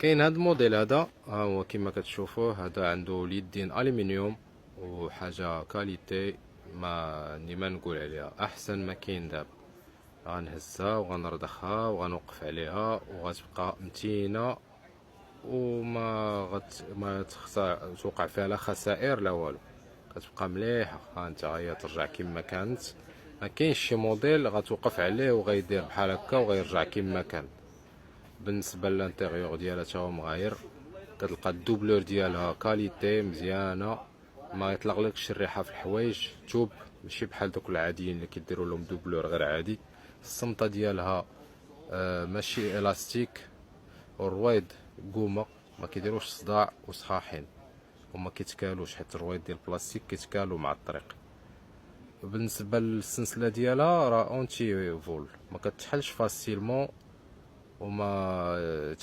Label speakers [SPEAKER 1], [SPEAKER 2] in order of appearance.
[SPEAKER 1] كاين هاد الموديل هذا، ها هو كما كتشوفوه، هذا عنده اليدين الومنيوم وحاجه كاليتي ما نقول عليها احسن ما كاين دابا. غنهزها وغنرضخها وغنوقف عليها وغتبقى متينه، ما توقع فيها لا خسائر لا والو، كتبقى مليحه. ها انت هي ترجع كما كانت، ما كاينش شي موديل غتوقف عليه وغيدير بحال هكا وغيرجع كما كان. بالنسبه للانتيريور ديالها تا هو مغاير، كتلقى الدوبلور ديالها كاليتي مزيانه، ما يطلقلكش الريحه في الحوايج، توب ماشي بحال دوك العاديين اللي كيديروا لهم دوبلور غير عادي. الصمته ديالها ماشي الاستيك، والرويد قومه، ما كيديروش صداع وصحاحين وما كيتكالوش، حيت الرويد ديال البلاستيك كيتكالو مع الطريق. بالنسبه للسلسله ديالها راه اونتي فول، ما كتحلش فاسيلمون وما